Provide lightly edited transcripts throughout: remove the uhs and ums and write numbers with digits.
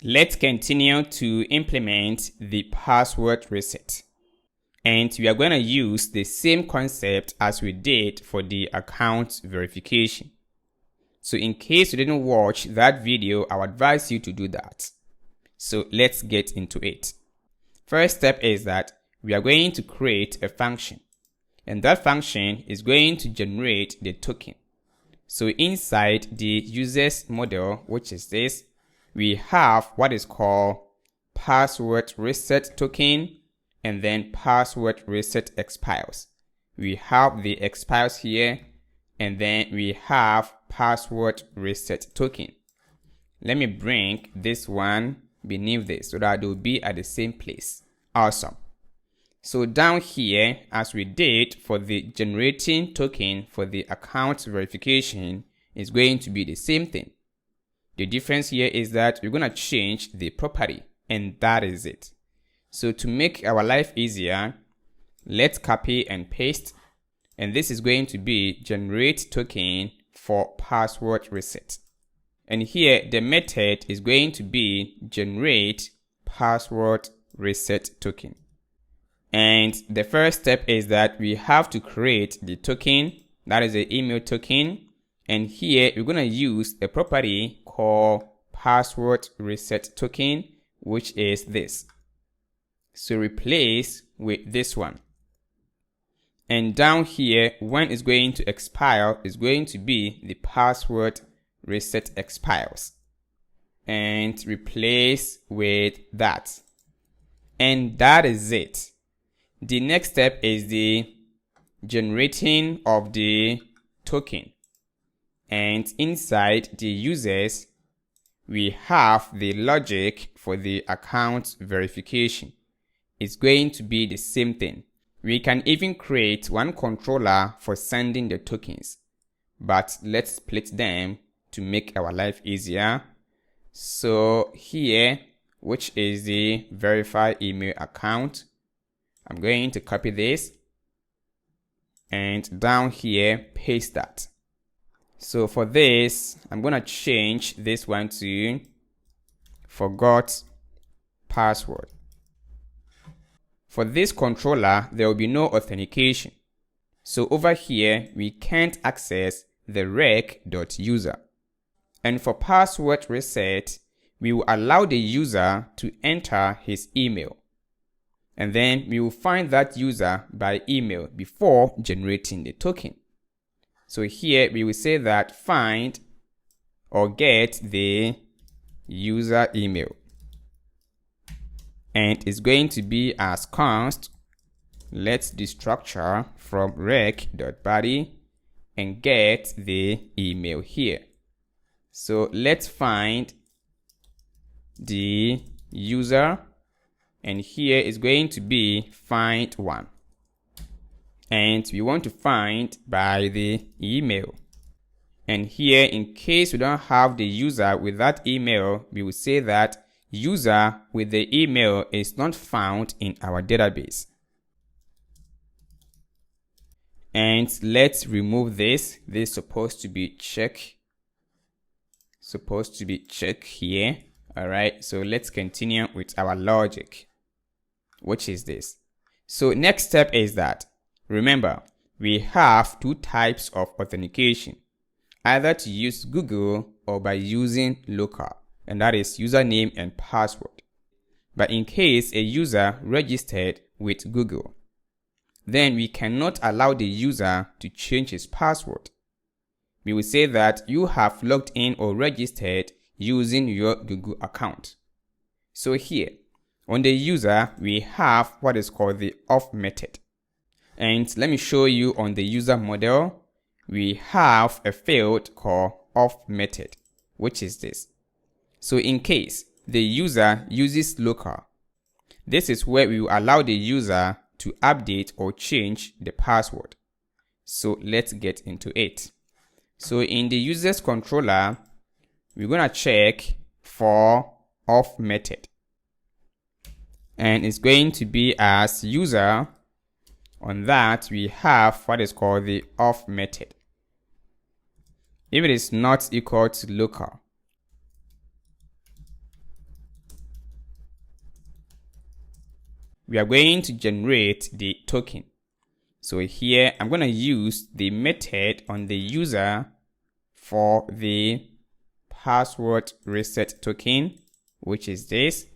Let's continue to implement the password reset. And we are going to use the same concept as we did for the account verification. So in case you didn't watch that video, I would advise you to do that. So let's get into it. First step is that we are going to create a function. And that function is going to generate the token. So inside the user's model, which is this, we have what is called password reset token, and then password reset expires. We have the expires here, and then we have password reset token. Let me bring this one beneath this so that it will be at the same place. Awesome. So down here, as we did for the generating token for the account verification, is going to be the same thing. The difference here is that we're going to change the property, and that is it. So to make our life easier, let's copy and paste, and this is going to be generate token for password reset. And here the method is going to be generate password reset token. And the first step is that we have to create the token, that is the email token. And here we're going to use a property called password reset token, which is this. So replace with this one. And down here, when it's going to expire, is going to be the password reset expires. And replace with that. And that is it. The next step is the generating of the token. And inside the users, we have the logic for the account verification. It's going to be the same thing. We can even create one controller for sending the tokens, but let's split them to make our life easier. So here, which is the verify email account, I'm going to copy this and down here paste that. So for this, I'm going to change this one to forgot password. For this controller, there will be no authentication. So over here, we can't access the rec.user. And for password reset, we will allow the user to enter his email. And then we will find that user by email before generating the token. So here we will say that find or get the user email. And it's going to be as const. Let's destructure from rec.body and get the email here. So let's find the user, and here is going to be find one. And we want to find by the email. And here, in case we don't have the user with that email, we will say that user with the email is not found in our database. And let's remove this. This is supposed to be check. Supposed to be check here. All right. So let's continue with our logic, which is this. So next step is that, remember, we have two types of authentication, either to use Google or by using local, and that is username and password. But in case a user registered with Google, then we cannot allow the user to change his password. We will say that you have logged in or registered using your Google account. So here, on the user, we have what is called the auth method. And let me show you on the user model, we have a field called auth method, which is this. So in case the user uses local, this is where we will allow the user to update or change the password. So let's get into it. So in the user's controller, we're going to check for auth method. And it's going to be as user. On that, we have what is called the auth method. If it is not equal to local, we are going to generate the token. So here I'm going to use the method on the user for the password reset token, which is this,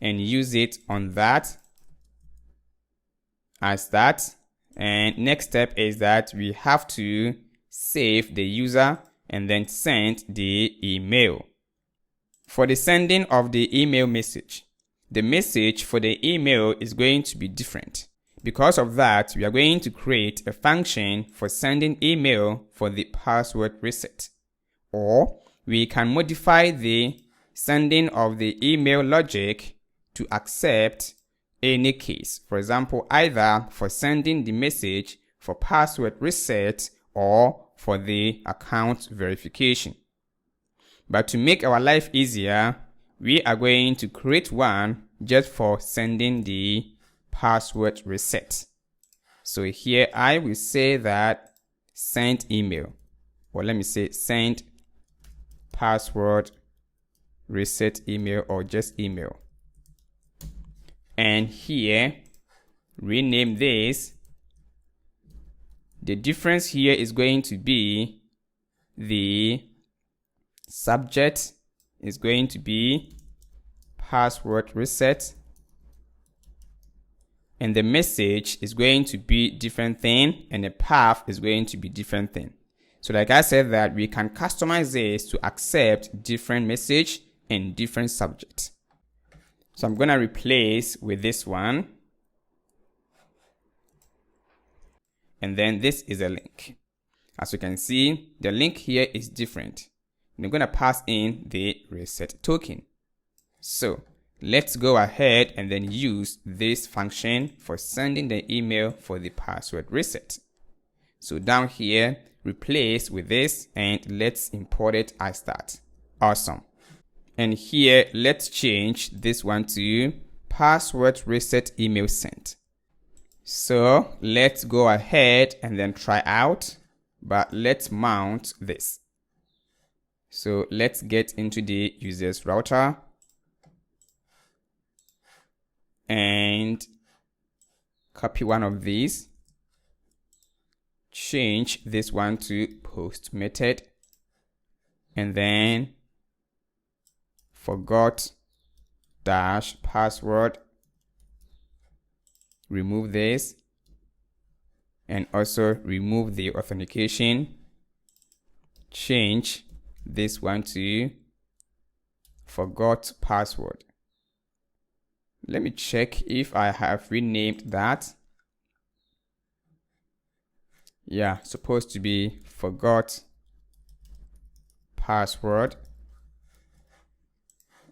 and use it on that as that. And next step is that we have to save the user and then send the email. For the sending of the email message, the message for the email is going to be different. Because of that, we are going to create a function for sending email for the password reset. Or we can modify the sending of the email logic to accept any case. For example, either for sending the message for password reset or for the account verification. But to make our life easier, we are going to create one just for sending the password reset. So here I will say that send email, or let me say send password reset email, or just email. And here rename this. The difference here is going to be the subject is going to be password reset, and the message is going to be different thing, and the path is going to be different thing. So like I said, that we can customize this to accept different message and different subject. So I'm going to replace with this one. And then this is a link. As you can see, the link here is different. And I'm going to pass in the reset token. So let's go ahead and then use this function for sending the email for the password reset. So down here, replace with this, and let's import it as that. Awesome. And here, let's change this one to password reset email sent. So let's go ahead and then try out, but let's mount this. So let's get into the user's router and copy one of these, change this one to post method, and then forgot dash password, remove this, and also remove the authentication, change this one to forgot password. Let me check if I have renamed that. Yeah, supposed to be forgot password.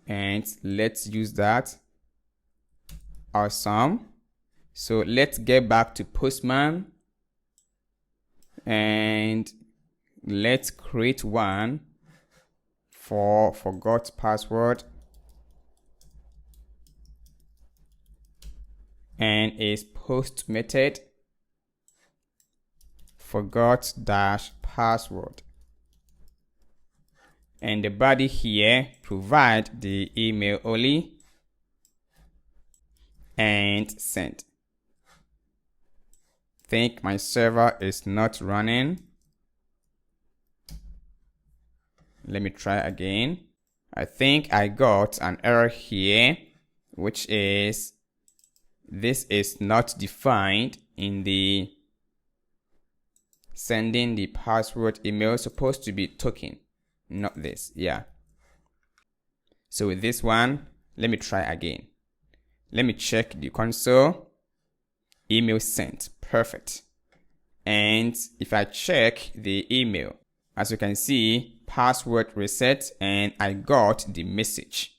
And let's use that. Awesome. So let's get back to Postman and let's create one for forgot password, and is post method forgot dash password. And the body here, provide the email only, and send. Think my server is not running. Let me try again. I think I got an error here, which is this is not defined in the sending the password email. Supposed to be token, not this. Yeah. So with this one, let me try again. Let me check the console. Email sent. Perfect. And if I check the email, as you can see, password reset, and I got the message.